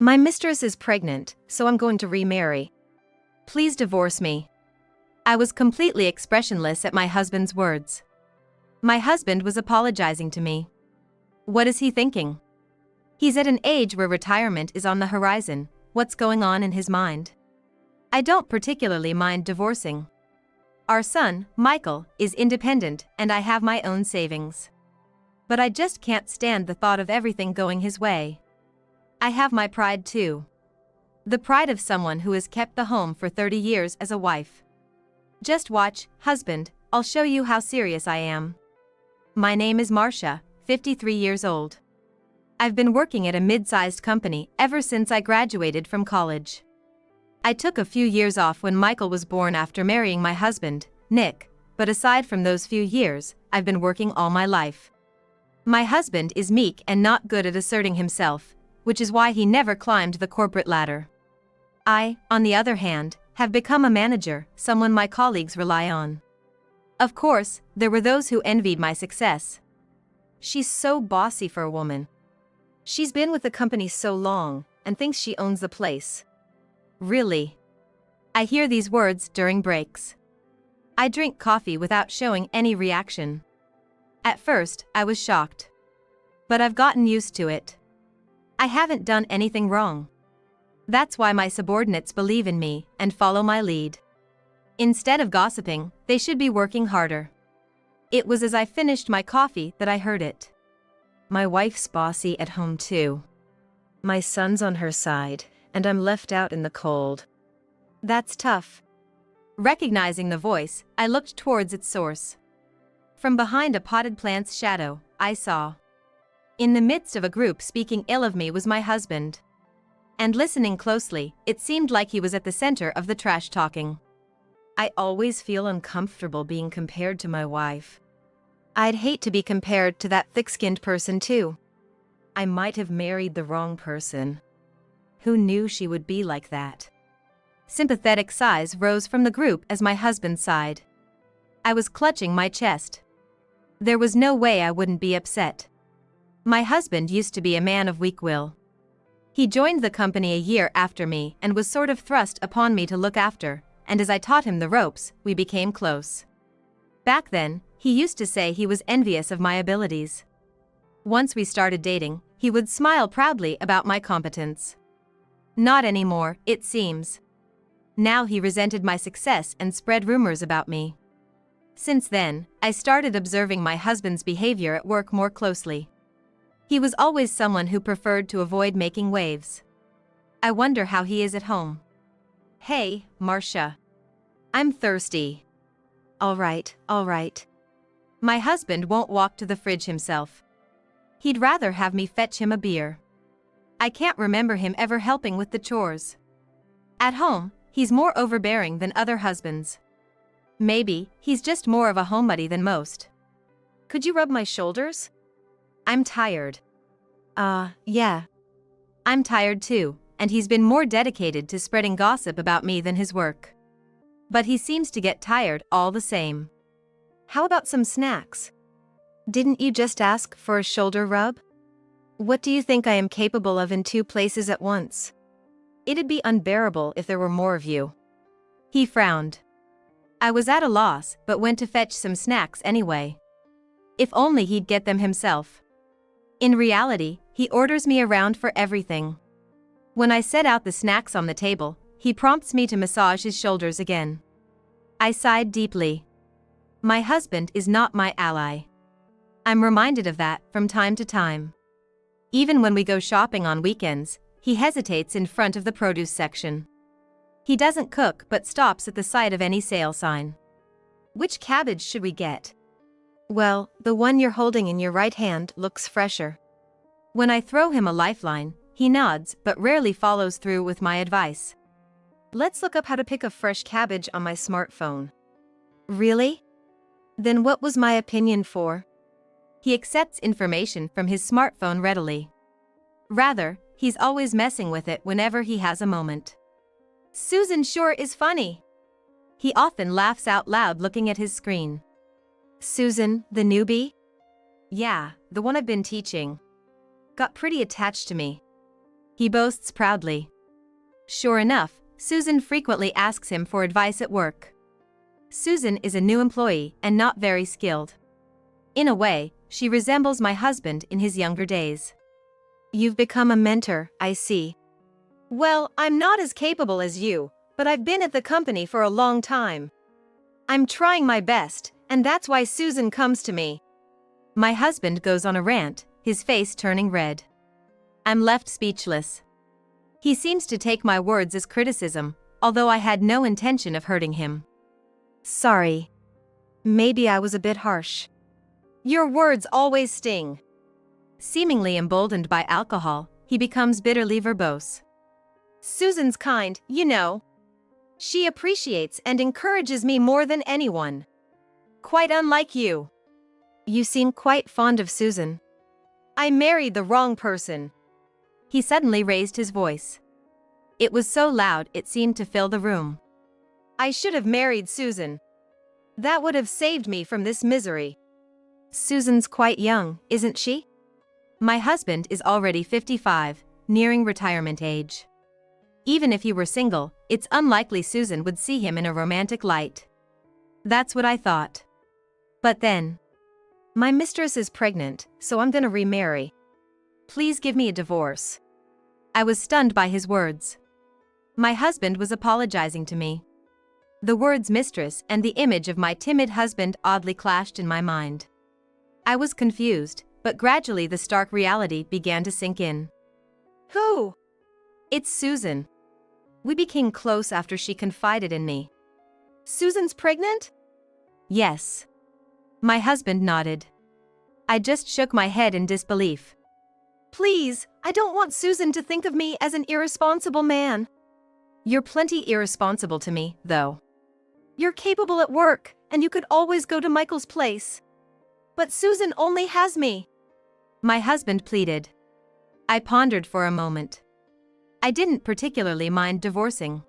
My mistress is pregnant, so I'm going to remarry. Please divorce me. I was completely expressionless at my husband's words. My husband was apologizing to me. What is he thinking? He's at an age where retirement is on the horizon. What's going on in his mind? I don't particularly mind divorcing. Our son, Michael, is independent and I have my own savings. But I just can't stand the thought of everything going his way. I have my pride too. The pride of someone who has kept the home for 30 years as a wife. Just watch, husband, I'll show you how serious I am. My name is Marcia, 53 years old. I've been working at a mid-sized company ever since I graduated from college. I took a few years off when Michael was born after marrying my husband, Nick, but aside from those few years, I've been working all my life. My husband is meek and not good at asserting himself, which is why he never climbed the corporate ladder. I, on the other hand, have become a manager, someone my colleagues rely on. Of course, there were those who envied my success. She's so bossy for a woman. She's been with the company so long, and thinks she owns the place. Really? I hear these words during breaks. I drink coffee without showing any reaction. At first, I was shocked. But I've gotten used to it. I haven't done anything wrong. That's why my subordinates believe in me and follow my lead. Instead of gossiping, they should be working harder. It was as I finished my coffee that I heard it. My wife's bossy at home too. My son's on her side, and I'm left out in the cold. That's tough. Recognizing the voice, I looked towards its source. From behind a potted plant's shadow, I saw. In the midst of a group speaking ill of me was my husband. And listening closely, it seemed like he was at the center of the trash talking. I always feel uncomfortable being compared to my wife. I'd hate to be compared to that thick-skinned person too. I might have married the wrong person. Who knew she would be like that? Sympathetic sighs rose from the group as my husband sighed. I was clutching my chest. There was no way I wouldn't be upset. My husband used to be a man of weak will. He joined the company a year after me and was sort of thrust upon me to look after, and as I taught him the ropes, we became close. Back then, he used to say he was envious of my abilities. Once we started dating, he would smile proudly about my competence. Not anymore, it seems. Now he resented my success and spread rumors about me. Since then, I started observing my husband's behavior at work more closely. He was always someone who preferred to avoid making waves. I wonder how he is at home. Hey, Marcia. I'm thirsty. All right. My husband won't walk to the fridge himself. He'd rather have me fetch him a beer. I can't remember him ever helping with the chores. At home, he's more overbearing than other husbands. Maybe, he's just more of a homebody than most. Could you rub my shoulders? I'm tired. Yeah. I'm tired too, and he's been more dedicated to spreading gossip about me than his work. But he seems to get tired all the same. How about some snacks? Didn't you just ask for a shoulder rub? What do you think I am capable of in 2 places at once? It'd be unbearable if there were more of you. He frowned. I was at a loss, but went to fetch some snacks anyway. If only he'd get them himself. In reality, he orders me around for everything. When I set out the snacks on the table, he prompts me to massage his shoulders again. I sighed deeply. My husband is not my ally. I'm reminded of that from time to time. Even when we go shopping on weekends, he hesitates in front of the produce section. He doesn't cook but stops at the sight of any sale sign. Which cabbage should we get? Well, the one you're holding in your right hand looks fresher. When I throw him a lifeline, he nods but rarely follows through with my advice. Let's look up how to pick a fresh cabbage on my smartphone. Really? Then what was my opinion for? He accepts information from his smartphone readily. Rather, he's always messing with it whenever he has a moment. Susan sure is funny. He often laughs out loud looking at his screen. Susan, the newbie? Yeah, the one I've been teaching. Got pretty attached to me. he boasts proudly. Sure enough, Susan frequently asks him for advice at work. Susan is a new employee and not very skilled. In a way, she resembles my husband in his younger days. You've become a mentor, I see. Well, I'm not as capable as you, but I've been at the company for a long time. I'm trying my best, and that's why Susan comes to me. My husband goes on a rant, his face turning red. I'm left speechless. He seems to take my words as criticism, although I had no intention of hurting him. Sorry. Maybe I was a bit harsh. Your words always sting. Seemingly emboldened by alcohol, he becomes bitterly verbose. Susan's kind, you know. She appreciates and encourages me more than anyone. Quite unlike you. You seem quite fond of Susan. I married the wrong person. He suddenly raised his voice. It was so loud it seemed to fill the room. I should have married Susan. That would have saved me from this misery. Susan's quite young, isn't she? My husband is already 55, nearing retirement age. Even if he were single, it's unlikely Susan would see him in a romantic light. That's what I thought. But then, my mistress is pregnant, so I'm gonna remarry. Please give me a divorce. I was stunned by his words. My husband was apologizing to me. The words mistress and the image of my timid husband oddly clashed in my mind. I was confused, but gradually the stark reality began to sink in. Who? It's Susan. We became close after she confided in me. Susan's pregnant? Yes. My husband nodded. I just shook my head in disbelief. Please, I don't want Susan to think of me as an irresponsible man. You're plenty irresponsible to me, though. You're capable at work, and you could always go to Michael's place. But Susan only has me. My husband pleaded. I pondered for a moment. I didn't particularly mind divorcing.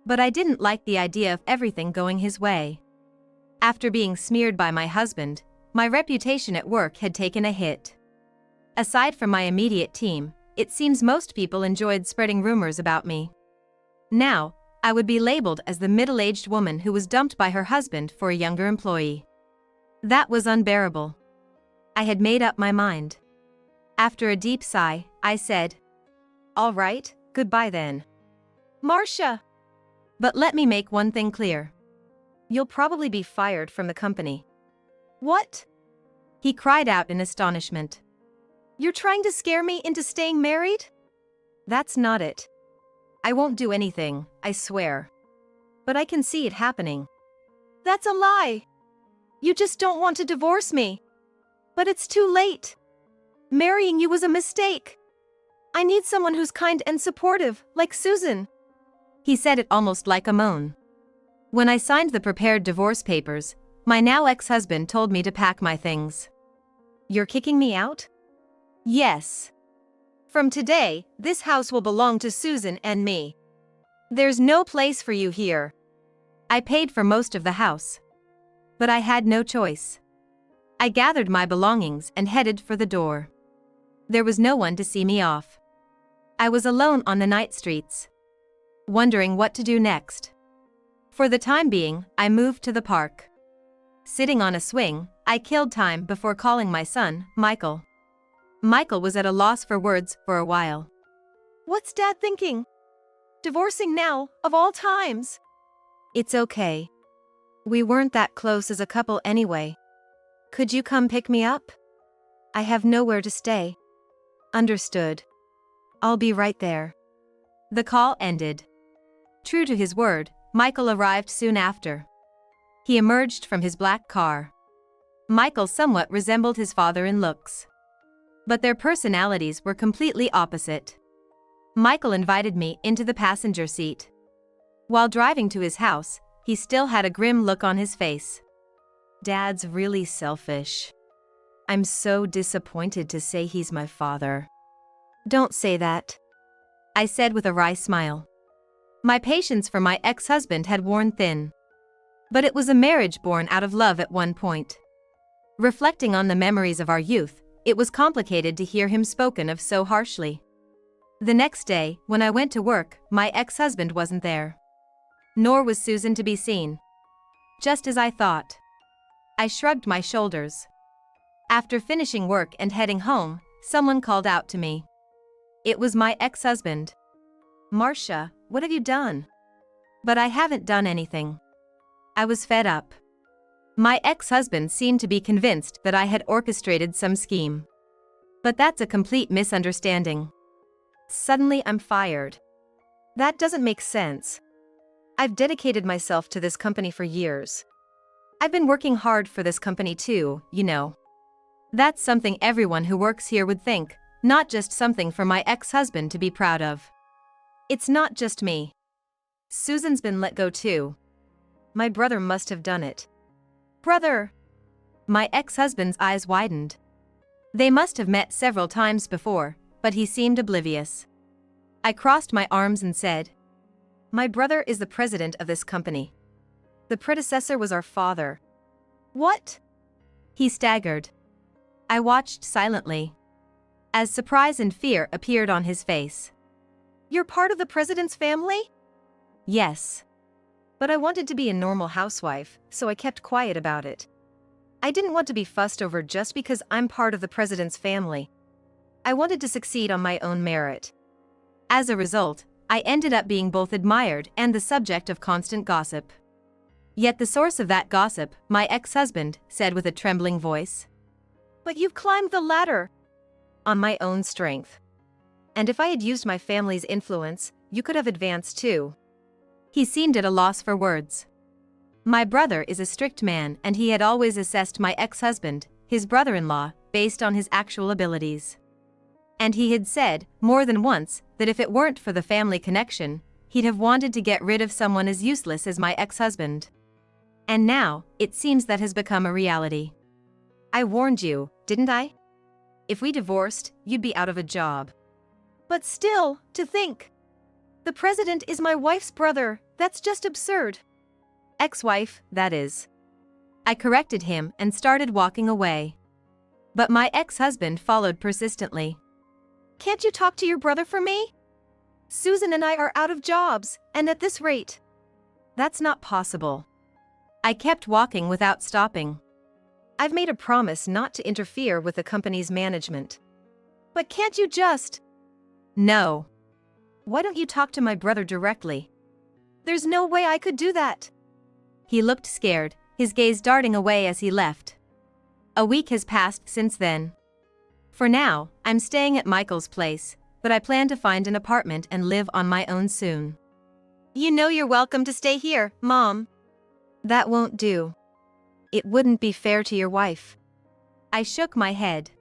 But I didn't like the idea of everything going his way. After being smeared by my husband, my reputation at work had taken a hit. Aside from my immediate team, it seems most people enjoyed spreading rumors about me. Now, I would be labeled as the middle-aged woman who was dumped by her husband for a younger employee. That was unbearable. I had made up my mind. After a deep sigh, I said, All right, goodbye then. Marcia! But let me make one thing clear. You'll probably be fired from the company. What? He cried out in astonishment. You're trying to scare me into staying married? That's not it. I won't do anything, I swear. But I can see it happening. That's a lie. You just don't want to divorce me. But it's too late. Marrying you was a mistake. I need someone who's kind and supportive, like Susan. He said it almost like a moan. When I signed the prepared divorce papers, my now ex-husband told me to pack my things. You're kicking me out? Yes. From today, this house will belong to Susan and me. There's no place for you here. I paid for most of the house. But I had no choice. I gathered my belongings and headed for the door. There was no one to see me off. I was alone on the night streets, wondering what to do next. For the time being, I moved to the park. Sitting on a swing, I killed time before calling my son, Michael. Michael was at a loss for words for a while. What's Dad thinking? Divorcing now, of all times? It's okay. We weren't that close as a couple anyway. Could you come pick me up? I have nowhere to stay. Understood. I'll be right there. The call ended. True to his word, Michael arrived soon after. He emerged from his black car. Michael somewhat resembled his father in looks. But their personalities were completely opposite. Michael invited me into the passenger seat. While driving to his house, he still had a grim look on his face. Dad's really selfish. I'm so disappointed to say he's my father. Don't say that, I said with a wry smile. My patience for my ex-husband had worn thin. But it was a marriage born out of love at one point. Reflecting on the memories of our youth, it was complicated to hear him spoken of so harshly. The next day, when I went to work, my ex-husband wasn't there. Nor was Susan to be seen. Just as I thought. I shrugged my shoulders. After finishing work and heading home, someone called out to me. It was my ex-husband. Marcia, what have you done? But I haven't done anything. I was fed up. My ex-husband seemed to be convinced that I had orchestrated some scheme. But that's a complete misunderstanding. Suddenly I'm fired. That doesn't make sense. I've dedicated myself to this company for years. I've been working hard for this company too, you know. That's something everyone who works here would think, not just something for my ex-husband to be proud of. It's not just me. Susan's been let go too. My brother must have done it. Brother! My ex-husband's eyes widened. They must have met several times before, but he seemed oblivious. I crossed my arms and said, my brother is the president of this company. The predecessor was our father. What? He staggered. I watched silently, as surprise and fear appeared on his face. You're part of the president's family? Yes. But I wanted to be a normal housewife, so I kept quiet about it. I didn't want to be fussed over just because I'm part of the president's family. I wanted to succeed on my own merit. As a result, I ended up being both admired and the subject of constant gossip. Yet the source of that gossip, my ex-husband, said with a trembling voice. But you've climbed the ladder. On my own strength. And if I had used my family's influence, you could have advanced too. He seemed at a loss for words. My brother is a strict man and he had always assessed my ex-husband, his brother-in-law, based on his actual abilities. And he had said, more than once, that if it weren't for the family connection, he'd have wanted to get rid of someone as useless as my ex-husband. And now, it seems that has become a reality. I warned you, didn't I? If we divorced, you'd be out of a job. But still, to think. The president is my wife's brother, that's just absurd. Ex-wife, that is. I corrected him and started walking away. But my ex-husband followed persistently. Can't you talk to your brother for me? Susan and I are out of jobs, and at this rate. That's not possible. I kept walking without stopping. I've made a promise not to interfere with the company's management. But can't you just? No. Why don't you talk to my brother directly? There's no way I could do that. He looked scared, his gaze darting away as he left. A week has passed since then. For now, I'm staying at Michael's place, but I plan to find an apartment and live on my own soon. You know you're welcome to stay here, Mom. That won't do. It wouldn't be fair to your wife. I shook my head.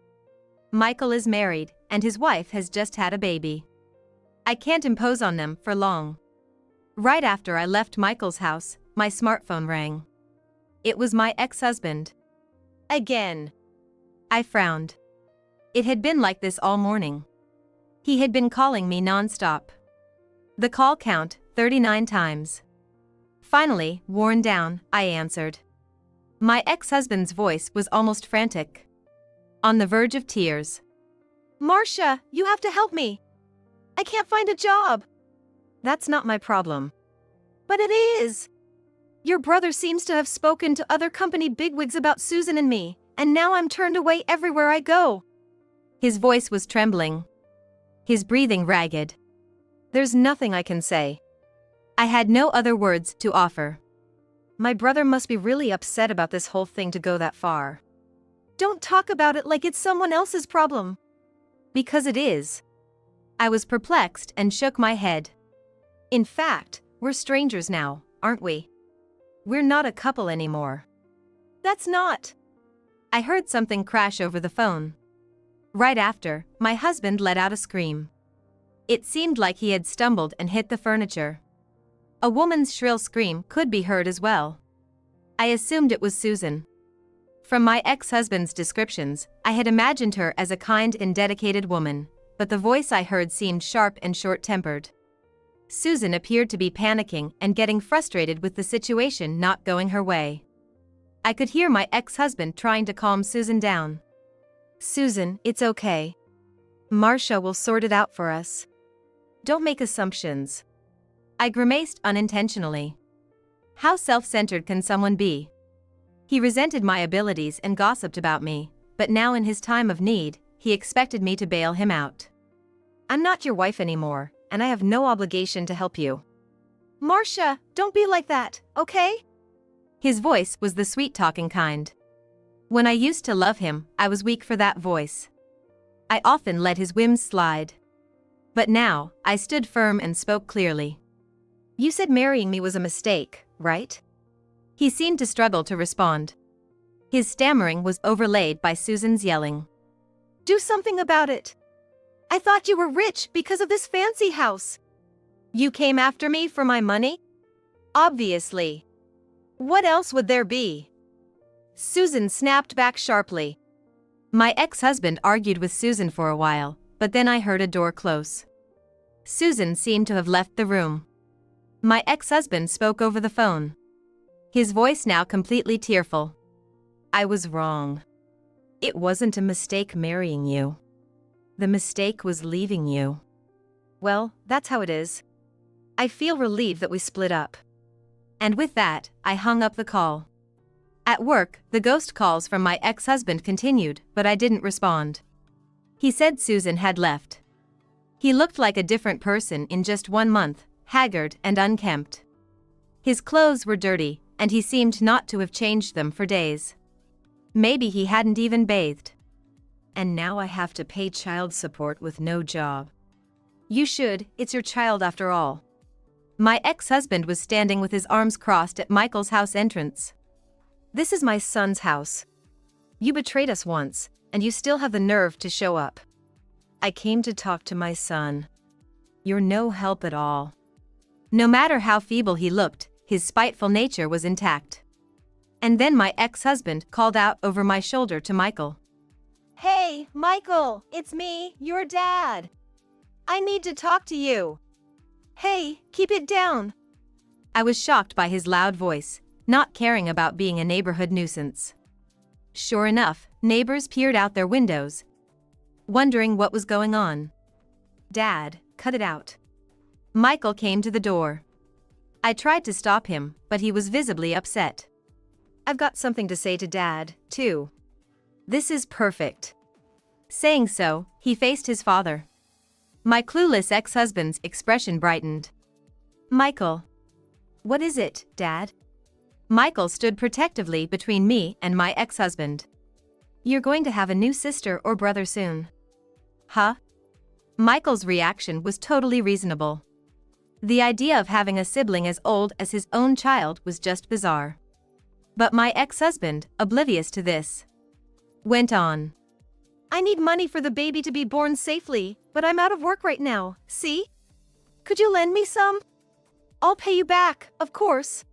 Michael is married, and his wife has just had a baby. I can't impose on them for long. Right after I left Michael's house, my smartphone rang. It was my ex-husband. Again. I frowned. It had been like this all morning. He had been calling me non-stop. The call count, 39 times. Finally, worn down, I answered. My ex-husband's voice was almost frantic. On the verge of tears. Marcia, you have to help me. I can't find a job. That's not my problem. But it is. Your brother seems to have spoken to other company bigwigs about Susan and me, and now I'm turned away everywhere I go. His voice was trembling. His breathing ragged. There's nothing I can say. I had no other words to offer. My brother must be really upset about this whole thing to go that far. Don't talk about it like it's someone else's problem. Because it is. I was perplexed and shook my head. In fact, we're strangers now, aren't we? We're not a couple anymore. That's not. I heard something crash over the phone. Right after, my husband let out a scream. It seemed like he had stumbled and hit the furniture. A woman's shrill scream could be heard as well. I assumed it was Susan. From my ex-husband's descriptions, I had imagined her as a kind and dedicated woman, but the voice I heard seemed sharp and short-tempered. Susan appeared to be panicking and getting frustrated with the situation not going her way. I could hear my ex-husband trying to calm Susan down. Susan, it's okay. Marcia will sort it out for us. Don't make assumptions. I grimaced unintentionally. How self-centered can someone be? He resented my abilities and gossiped about me, but now in his time of need, he expected me to bail him out. I'm not your wife anymore, and I have no obligation to help you. Marcia, don't be like that, okay? His voice was the sweet-talking kind. When I used to love him, I was weak for that voice. I often let his whims slide. But now, I stood firm and spoke clearly. You said marrying me was a mistake, right? He seemed to struggle to respond. His stammering was overlaid by Susan's yelling. Do something about it. I thought you were rich because of this fancy house. You came after me for my money? Obviously. What else would there be? Susan snapped back sharply. My ex-husband argued with Susan for a while, but then I heard a door close. Susan seemed to have left the room. My ex-husband spoke over the phone. His voice now completely tearful. I was wrong. It wasn't a mistake marrying you. The mistake was leaving you. Well, that's how it is. I feel relieved that we split up. And with that, I hung up the call. At work, the ghost calls from my ex-husband continued, but I didn't respond. He said Susan had left. He looked like a different person in just 1 month, haggard and unkempt. His clothes were dirty, and he seemed not to have changed them for days. Maybe he hadn't even bathed. And now I have to pay child support with no job. You should, it's your child after all. My ex-husband was standing with his arms crossed at Michael's house entrance. This is my son's house. You betrayed us once, and you still have the nerve to show up. I came to talk to my son. You're no help at all. No matter how feeble he looked, his spiteful nature was intact. And then my ex-husband called out over my shoulder to Michael. Hey, Michael, it's me, your dad. I need to talk to you. Hey, keep it down. I was shocked by his loud voice, not caring about being a neighborhood nuisance. Sure enough, neighbors peered out their windows, wondering what was going on. Dad, cut it out. Michael came to the door. I tried to stop him, but he was visibly upset. I've got something to say to Dad, too. This is perfect. Saying so, he faced his father. My clueless ex-husband's expression brightened. Michael. What is it, Dad? Michael stood protectively between me and my ex-husband. You're going to have a new sister or brother soon. Huh? Michael's reaction was totally reasonable. The idea of having a sibling as old as his own child was just bizarre. But my ex-husband, oblivious to this, went on. I need money for the baby to be born safely, but I'm out of work right now, see? Could you lend me some? I'll pay you back, of course.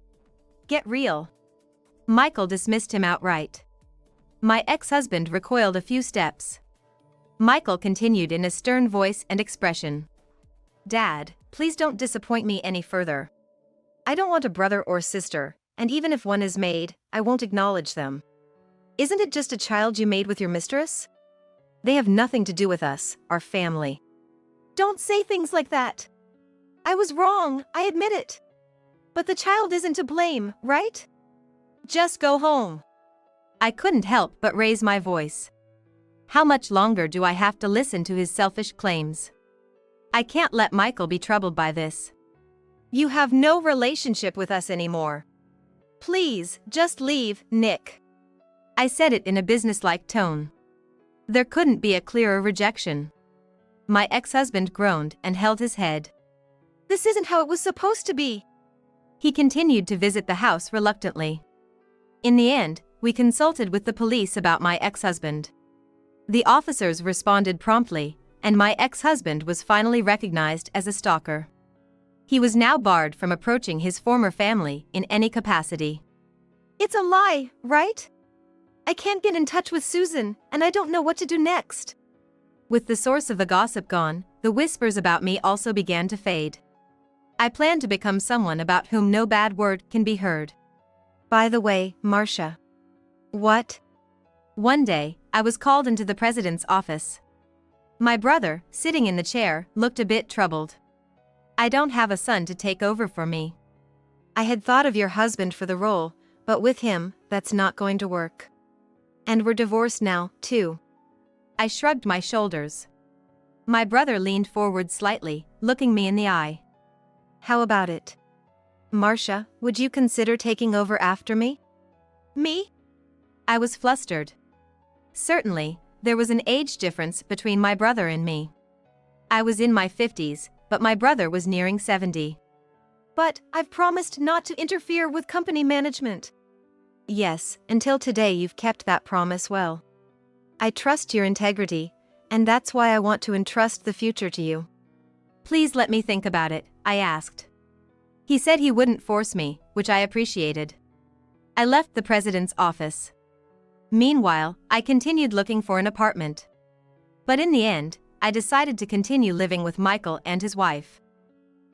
Get real. Michael dismissed him outright. My ex-husband recoiled a few steps. Michael continued in a stern voice and expression. Dad, please don't disappoint me any further. I don't want a brother or sister, and even if one is made, I won't acknowledge them. Isn't it just a child you made with your mistress? They have nothing to do with us, our family. Don't say things like that. I was wrong, I admit it. But the child isn't to blame, right? Just go home. I couldn't help but raise my voice. How much longer do I have to listen to his selfish claims? I can't let Michael be troubled by this. You have no relationship with us anymore. Please, just leave, Nick. I said it in a businesslike tone. There couldn't be a clearer rejection. My ex-husband groaned and held his head. This isn't how it was supposed to be. He continued to visit the house reluctantly. In the end, we consulted with the police about my ex-husband. The officers responded promptly, and my ex-husband was finally recognized as a stalker. He was now barred from approaching his former family in any capacity. It's a lie, right? I can't get in touch with Susan, and I don't know what to do next. With the source of the gossip gone, the whispers about me also began to fade. I plan to become someone about whom no bad word can be heard. By the way, Marcia. What? One day, I was called into the president's office. My brother, sitting in the chair, looked a bit troubled. I don't have a son to take over for me. I had thought of your husband for the role, but with him, that's not going to work. And we're divorced now, too. I shrugged my shoulders. My brother leaned forward slightly, looking me in the eye. How about it? Marcia, would you consider taking over after me? Me? I was flustered. Certainly, there was an age difference between my brother and me. I was in my 50s, but my brother was nearing 70. But I've promised not to interfere with company management. Yes, until today you've kept that promise well. I trust your integrity, and that's why I want to entrust the future to you. Please let me think about it, I asked. He said he wouldn't force me, which I appreciated. I left the president's office. Meanwhile, I continued looking for an apartment. But in the end, I decided to continue living with Michael and his wife.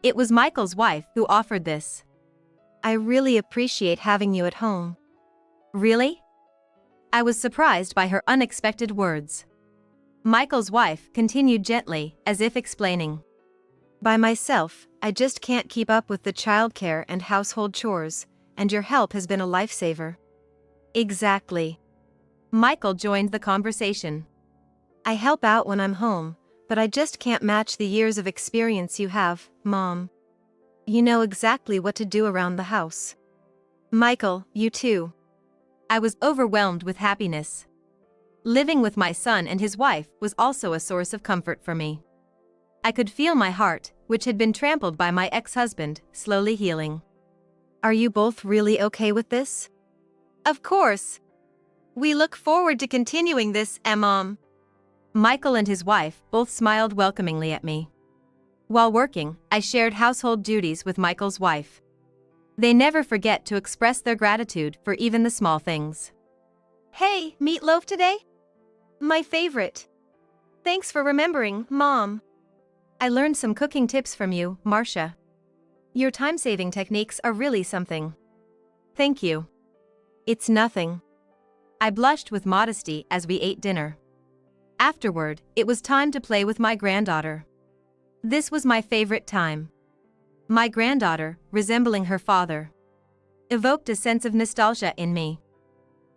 It was Michael's wife who offered this. I really appreciate having you at home. Really? I was surprised by her unexpected words. Michael's wife continued gently, as if explaining. By myself, I just can't keep up with the childcare and household chores, and your help has been a lifesaver. Exactly. Michael joined the conversation. I help out when I'm home, but I just can't match the years of experience you have, Mom. You know exactly what to do around the house. Michael, you too. I was overwhelmed with happiness. Living with my son and his wife was also a source of comfort for me. I could feel my heart, which had been trampled by my ex-husband, slowly healing. Are you both really okay with this? Of course. We look forward to continuing this, Mom. Michael and his wife both smiled welcomingly at me. While working, I shared household duties with Michael's wife. They never forget to express their gratitude for even the small things. Hey, meatloaf today? My favorite. Thanks for remembering, Mom. I learned some cooking tips from you, Marcia. Your time-saving techniques are really something. Thank you. It's nothing. I blushed with modesty as we ate dinner. Afterward, it was time to play with my granddaughter. This was my favorite time. My granddaughter, resembling her father, evoked a sense of nostalgia in me.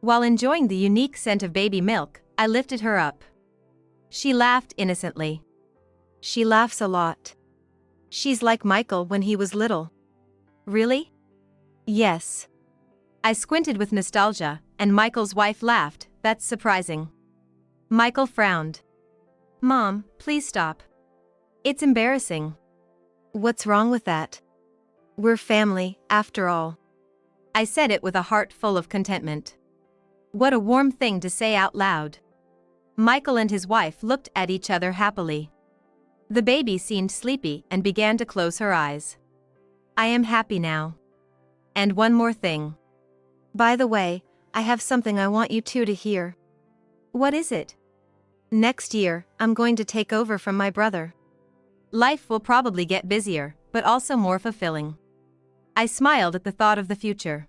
While enjoying the unique scent of baby milk, I lifted her up. She laughed innocently. She laughs a lot. She's like Michael when he was little. Really? Yes. I squinted with nostalgia, and Michael's wife laughed. That's surprising. Michael frowned. Mom, please stop. It's embarrassing. What's wrong with that? We're family, after all. I said it with a heart full of contentment. What a warm thing to say out loud. Michael and his wife looked at each other happily. The baby seemed sleepy and began to close her eyes. I am happy now. And one more thing. By the way, I have something I want you two to hear. What is it? Next year, I'm going to take over from my brother. Life will probably get busier, but also more fulfilling. I smiled at the thought of the future.